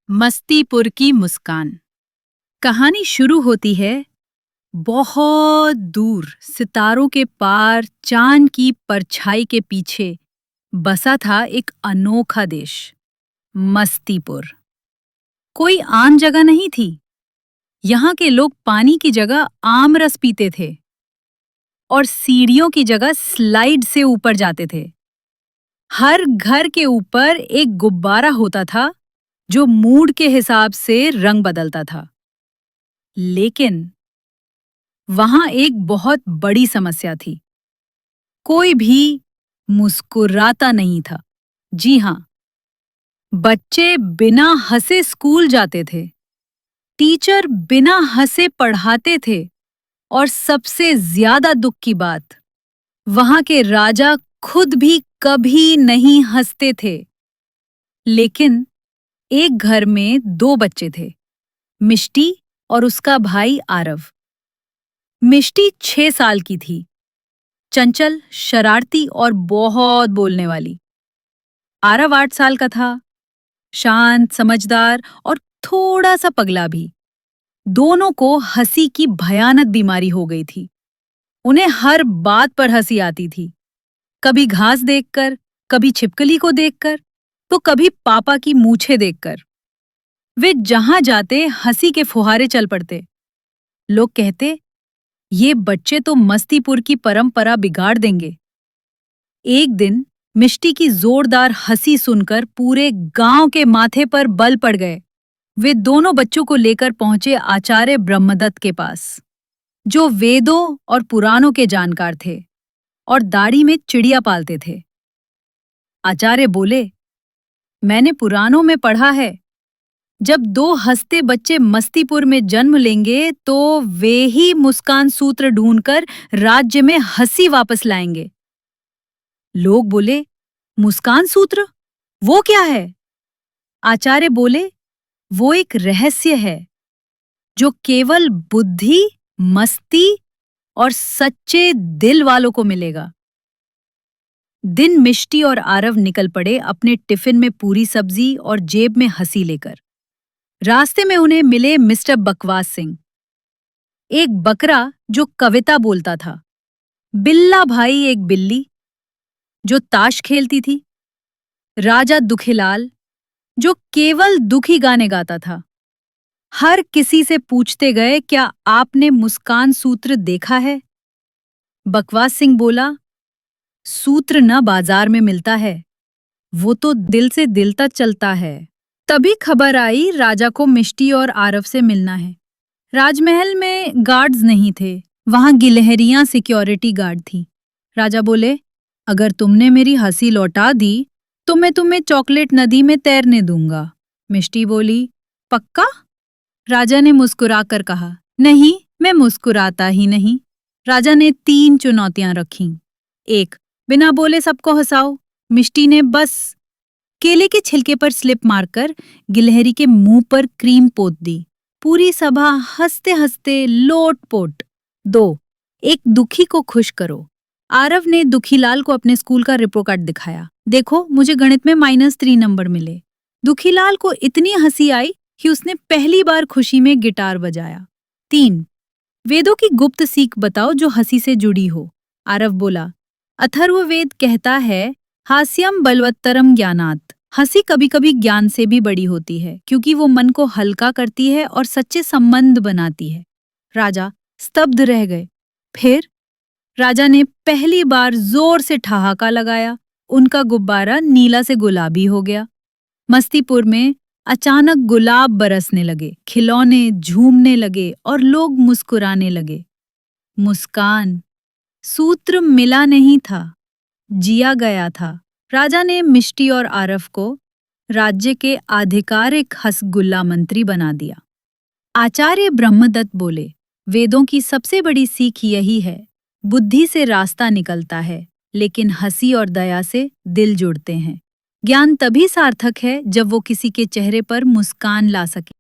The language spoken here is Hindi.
मस्तीपुर की मुस्कान। कहानी शुरू होती है बहुत दूर, सितारों के पार, चांद की परछाई के पीछे बसा था एक अनोखा देश, मस्तीपुर। कोई आम जगह नहीं थी। यहाँ के लोग पानी की जगह आम रस पीते थे और सीढ़ियों की जगह स्लाइड से ऊपर जाते थे। हर घर के ऊपर एक गुब्बारा होता था जो मूड के हिसाब से रंग बदलता था। लेकिन वहां एक बहुत बड़ी समस्या थी। कोई भी मुस्कुराता नहीं था। जी हां, बच्चे बिना हंसे स्कूल जाते थे, टीचर बिना हंसे पढ़ाते थे और सबसे ज्यादा दुख की बात, वहां के राजा खुद भी कभी नहीं हंसते थे। लेकिन एक घर में दो बच्चे थे, मिष्टी और उसका भाई आरव। मिष्टी 6 साल की थी, चंचल, शरारती और बहुत बोलने वाली। आरव 8 साल का था, शांत, समझदार और थोड़ा सा पगला भी। दोनों को हंसी की भयानक बीमारी हो गई थी। उन्हें हर बात पर हंसी आती थी, कभी घास देखकर, कभी छिपकली को देखकर, तो कभी पापा की मूछें देखकर। वे जहां जाते हंसी के फुहारे चल पड़ते। लोग कहते, ये बच्चे तो मस्तीपुर की परंपरा बिगाड़ देंगे। एक दिन मिष्टी की जोरदार हंसी सुनकर पूरे गांव के माथे पर बल पड़ गए। वे दोनों बच्चों को लेकर पहुंचे आचार्य ब्रह्मदत्त के पास, जो वेदों और पुराणों के जानकार थे और दाढ़ी में चिड़िया पालते थे। आचार्य बोले, मैंने पुराणों में पढ़ा है, जब दो हंसते बच्चे मस्तीपुर में जन्म लेंगे तो वे ही मुस्कान सूत्र ढूंढकर राज्य में हंसी वापस लाएंगे। लोग बोले, मुस्कान सूत्र? वो क्या है? आचार्य बोले, वो एक रहस्य है जो केवल बुद्धि, मस्ती और सच्चे दिल वालों को मिलेगा। दिन मिष्टी और आरव निकल पड़े अपने टिफिन में पूरी सब्जी और जेब में हंसी लेकर। रास्ते में उन्हें मिले मिस्टर बकवास सिंह, एक बकरा जो कविता बोलता था, बिल्ला भाई एक बिल्ली जो ताश खेलती थी, राजा दुखीलाल जो केवल दुखी गाने गाता था। हर किसी से पूछते गए, क्या आपने मुस्कान सूत्र देखा है? बकवास सिंह बोला, सूत्र न बाजार में मिलता है, वो तो दिल से दिल तक चलता है। तभी खबर आई, राजा को मिष्टी और आरव से मिलना है। राजमहल में गार्ड्स नहीं थे, वहां गिलहरियां सिक्योरिटी गार्ड थी। राजा बोले, अगर तुमने मेरी हंसी लौटा दी तो मैं तुम्हें चॉकलेट नदी में तैरने दूंगा। मिष्टी बोली, पक्का? राजा ने मुस्कुराकर कहा, नहीं, मैं मुस्कुराता ही नहीं। राजा ने 3 चुनौतियां रखीं। 1, बिना बोले सबको हंसाओ। मिष्टी ने बस केले के छिलके पर स्लिप मारकर गिलहरी के मुंह पर क्रीम पोत दी। पूरी सभा हंसते हंसते लोट-पोट। 2, एक दुखी को खुश करो। आरव ने दुखीलाल को अपने स्कूल का रिपोर्ट कार्ड दिखाया। देखो, मुझे गणित में -3 नंबर मिले। दुखीलाल को इतनी हंसी आई कि उसने पहली बार खुशी में गिटार बजाया। 3, वेदों की गुप्त सीख बताओ जो हंसी से जुड़ी हो। आरव बोला, अथर्ववेद कहता है, हास्यम बलवत्तरम ज्ञानात्। हंसी कभी कभी ज्ञान से भी बड़ी होती है, क्योंकि वो मन को हल्का करती है और सच्चे संबंध बनाती है। राजा स्तब्ध रह गए। फिर राजा ने पहली बार जोर से ठहाका लगाया। उनका गुब्बारा नीला से गुलाबी हो गया। मस्तीपुर में अचानक गुलाब बरसने लगे, खिलौने झूमने लगे और लोग मुस्कुराने लगे। मुस्कान सूत्र मिला नहीं था, जिया गया था। राजा ने मिष्टी और आरव को राज्य के आधिकारिक हंसगुल्ला मंत्री बना दिया। आचार्य ब्रह्मदत्त बोले, वेदों की सबसे बड़ी सीख यही है, बुद्धि से रास्ता निकलता है, लेकिन हंसी और दया से दिल जुड़ते हैं। ज्ञान तभी सार्थक है जब वो किसी के चेहरे पर मुस्कान ला सके।